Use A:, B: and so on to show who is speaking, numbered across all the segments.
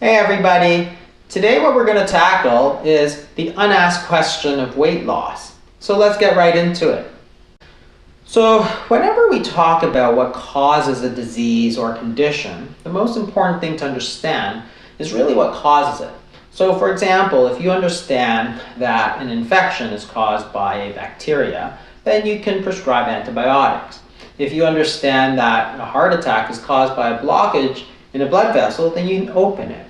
A: Hey everybody! Today what we're going to tackle is the unasked question of weight loss. So let's get right into it. So whenever we talk about what causes a disease or condition, the most important thing to understand is really what causes it. So for example, if you understand that an infection is caused by a bacteria, then you can prescribe antibiotics. If you understand that a heart attack is caused by a blockage in a blood vessel, then you can open it.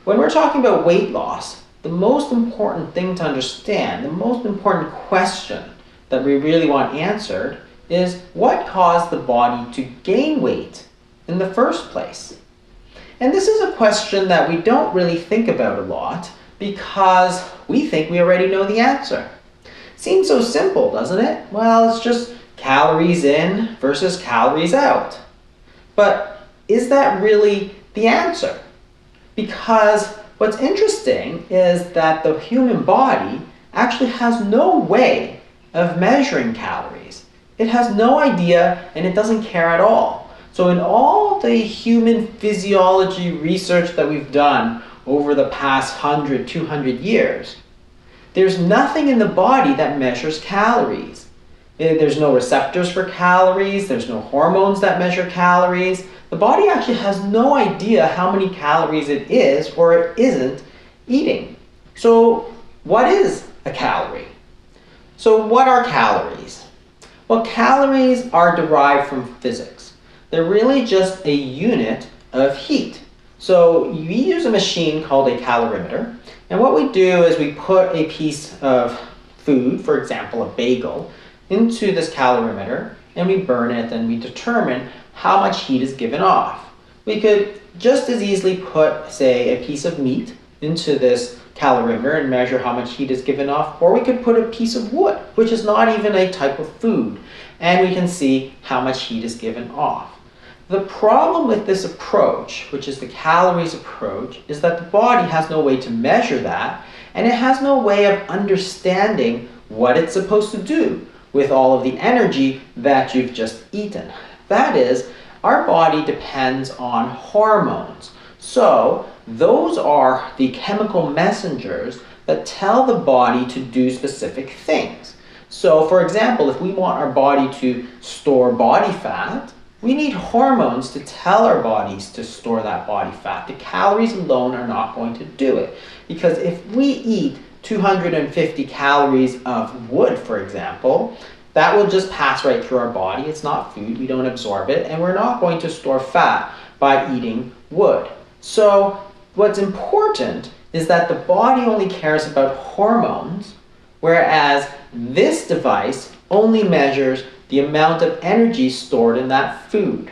A: When we're talking about weight loss, the most important thing to understand, the most important question that we really want answered is what caused the body to gain weight in the first place? And this is a question that we don't really think about a lot because we think we already know the answer. Seems so simple, doesn't it? Well, it's just calories in versus calories out. But is that really the answer? Because what's interesting is that the human body actually has no way of measuring calories. It has no idea and it doesn't care at all. So in all the human physiology research that we've done over the past 100, 200 years, there's nothing in the body that measures calories. There's no receptors for calories, there's no hormones that measure calories. The body actually has no idea how many calories it is or it isn't eating. So what is a calorie? So what are calories? Well, calories are derived from physics. They're really just a unit of heat. So we use a machine called a calorimeter, and what we do is we put a piece of food, for example a bagel, into this calorimeter, and we burn it and we determine how much heat is given off. We could just as easily put, say, a piece of meat into this calorimeter and measure how much heat is given off, or we could put a piece of wood, which is not even a type of food, and we can see how much heat is given off. The problem with this approach, which is the calories approach, is that the body has no way to measure that, and it has no way of understanding what it's supposed to do with all of the energy that you've just eaten. That is, our body depends on hormones. So those are the chemical messengers that tell the body to do specific things. So for example, if we want our body to store body fat, we need hormones to tell our bodies to store that body fat. The calories alone are not going to do it. Because if we eat 250 calories of wood, for example, that will just pass right through our body. It's not food, we don't absorb it, and we're not going to store fat by eating wood. So what's important is that the body only cares about hormones, whereas this device only measures the amount of energy stored in that food.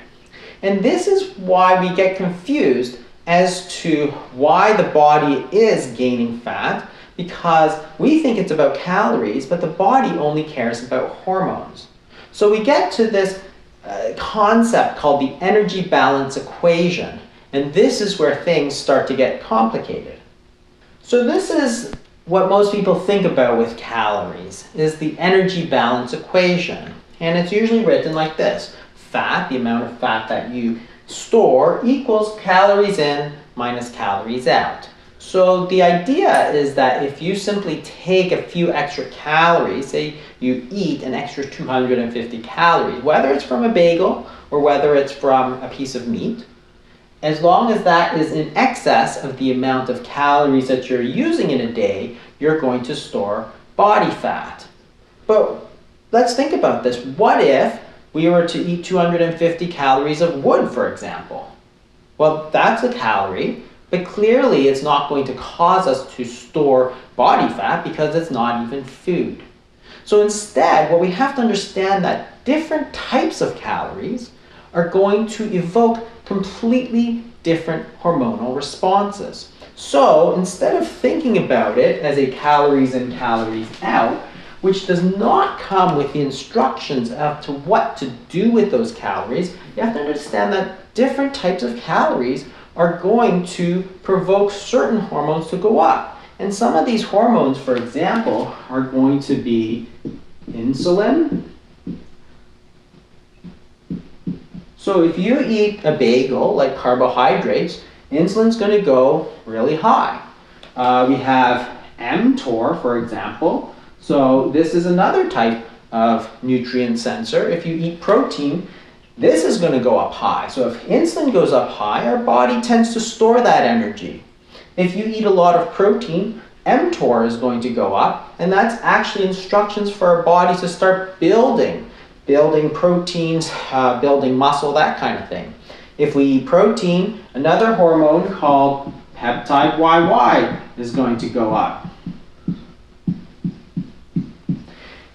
A: And this is why we get confused as to why the body is gaining fat, because we think it's about calories, but the body only cares about hormones. So we get to this concept called the energy balance equation, and this is where things start to get complicated. So this is what most people think about with calories, is the energy balance equation. And it's usually written like this: fat, the amount of fat that you store, equals calories in minus calories out. So the idea is that if you simply take a few extra calories, say you eat an extra 250 calories, whether it's from a bagel or whether it's from a piece of meat, as long as that is in excess of the amount of calories that you're using in a day, you're going to store body fat. But let's think about this. What if we were to eat 250 calories of wood, for example? Well, that's a calorie, but clearly it's not going to cause us to store body fat because it's not even food. So instead, what we have to understand that different types of calories are going to evoke completely different hormonal responses. So instead of thinking about it as a calories in, calories out, which does not come with the instructions as to what to do with those calories, you have to understand that different types of calories are going to provoke certain hormones to go up. And some of these hormones, for example, are going to be insulin. So if you eat a bagel, like carbohydrates, insulin's going to go really high. We have mTOR, for example. So this is another type of nutrient sensor. If you eat protein, this is going to go up high. So if insulin goes up high, our body tends to store that energy. If you eat a lot of protein, mTOR is going to go up, and that's actually instructions for our body to start building proteins, building muscle, that kind of thing. If we eat protein, another hormone called peptide YY is going to go up.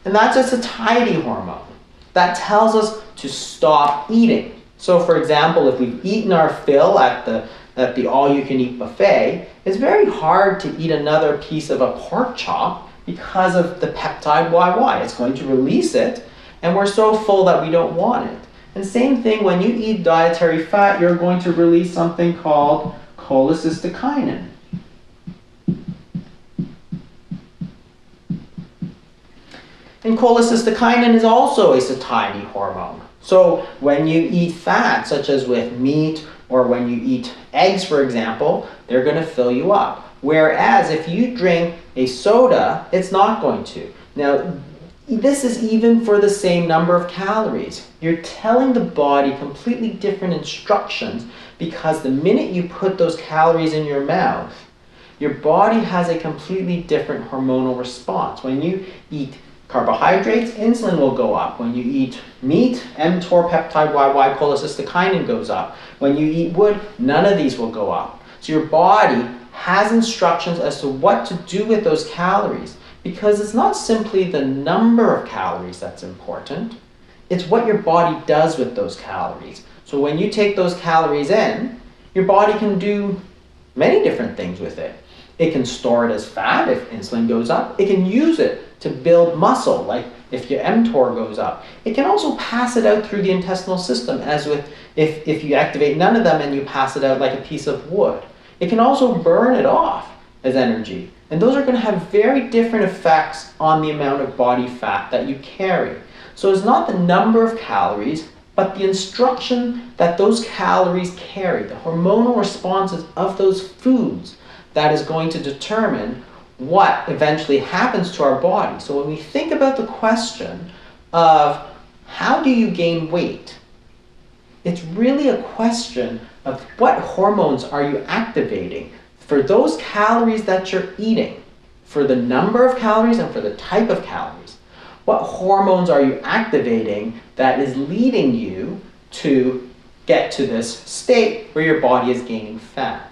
A: And that's a satiety hormone. That tells us to stop eating. So for example, if we've eaten our fill at the all-you-can-eat buffet, it's very hard to eat another piece of a pork chop because of the peptide YY. It's going to release it, and we're so full that we don't want it. And same thing, when you eat dietary fat, you're going to release something called cholecystokinin. And cholecystokinin is also a satiety hormone. So when you eat fat, such as with meat or when you eat eggs, for example, they're going to fill you up. Whereas if you drink a soda, it's not going to. Now, this is even for the same number of calories. You're telling the body completely different instructions because the minute you put those calories in your mouth, your body has a completely different hormonal response. When you eat carbohydrates, insulin will go up. When you eat meat, mTOR, peptide YY, cholecystokinin goes up. When you eat wood, none of these will go up. So your body has instructions as to what to do with those calories, because it's not simply the number of calories that's important, it's what your body does with those calories. So when you take those calories in, your body can do many different things with it. It can store it as fat if insulin goes up. It can use it to build muscle, like if your mTOR goes up. It can also pass it out through the intestinal system, as with if you activate none of them and you pass it out like a piece of wood. It can also burn it off as energy. And those are going to have very different effects on the amount of body fat that you carry. So it's not the number of calories, but the instruction that those calories carry, the hormonal responses of those foods, that is going to determine what eventually happens to our body. So when we think about the question of how do you gain weight, it's really a question of what hormones are you activating for those calories that you're eating, for the number of calories and for the type of calories. What hormones are you activating that is leading you to get to this state where your body is gaining fat?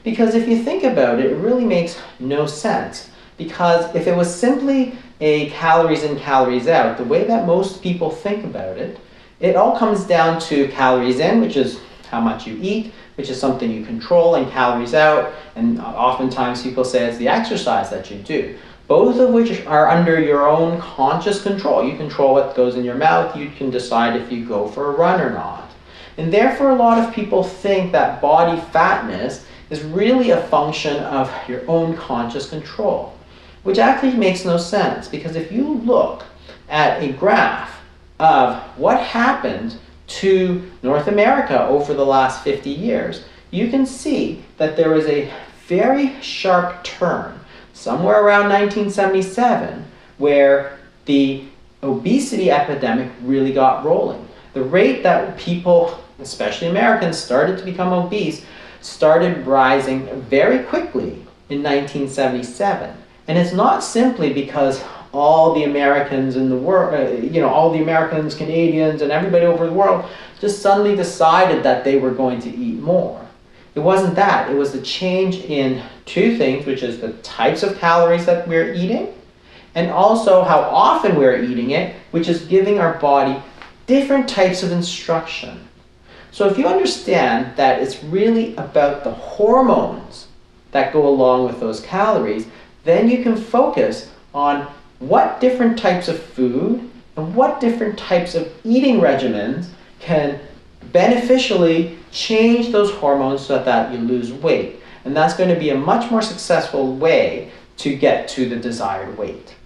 A: Because if you think about it, it really makes no sense. Because if it was simply a calories in, calories out, the way that most people think about it, it all comes down to calories in, which is how much you eat, which is something you control, and calories out, and oftentimes people say it's the exercise that you do. Both of which are under your own conscious control. You control what goes in your mouth, you can decide if you go for a run or not. And therefore a lot of people think that body fatness is really a function of your own conscious control, which actually makes no sense, because if you look at a graph of what happened to North America over the last 50 years, you can see that there was a very sharp turn somewhere around 1977 where the obesity epidemic really got rolling. The rate that people, especially Americans, started to become obese started rising very quickly in 1977. And it's not simply because all the Americans in the world, all the Americans, Canadians, and everybody over the world just suddenly decided that they were going to eat more. It wasn't that. It was the change in two things, which is the types of calories that we're eating, and also how often we're eating it, which is giving our body different types of instruction. So if you understand that it's really about the hormones that go along with those calories, then you can focus on what different types of food and what different types of eating regimens can beneficially change those hormones so that you lose weight. And that's going to be a much more successful way to get to the desired weight.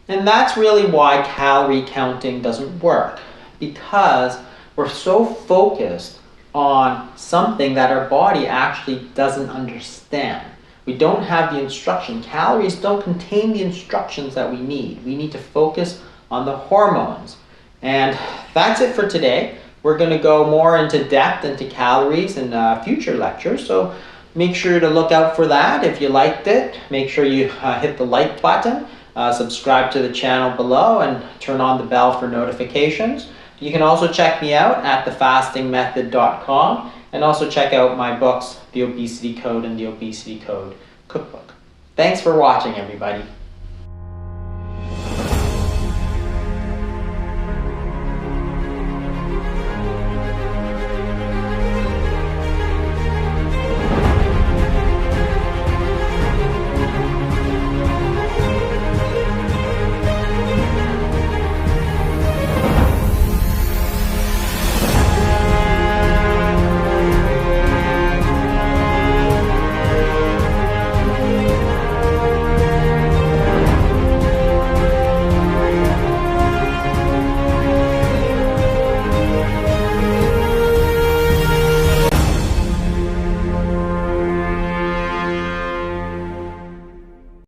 A: And that's really why calorie counting doesn't work, because we're so focused on something that our body actually doesn't understand. We don't have the instruction. Calories don't contain the instructions that we need. We need to focus on the hormones. And that's it for today. We're going to go more into depth into calories in future lectures. So make sure to look out for that. If you liked it, make sure you hit the like button, subscribe to the channel below, and turn on the bell for notifications. You can also check me out at thefastingmethod.com and also check out my books, The Obesity Code and The Obesity Code Cookbook. Thanks for watching, everybody.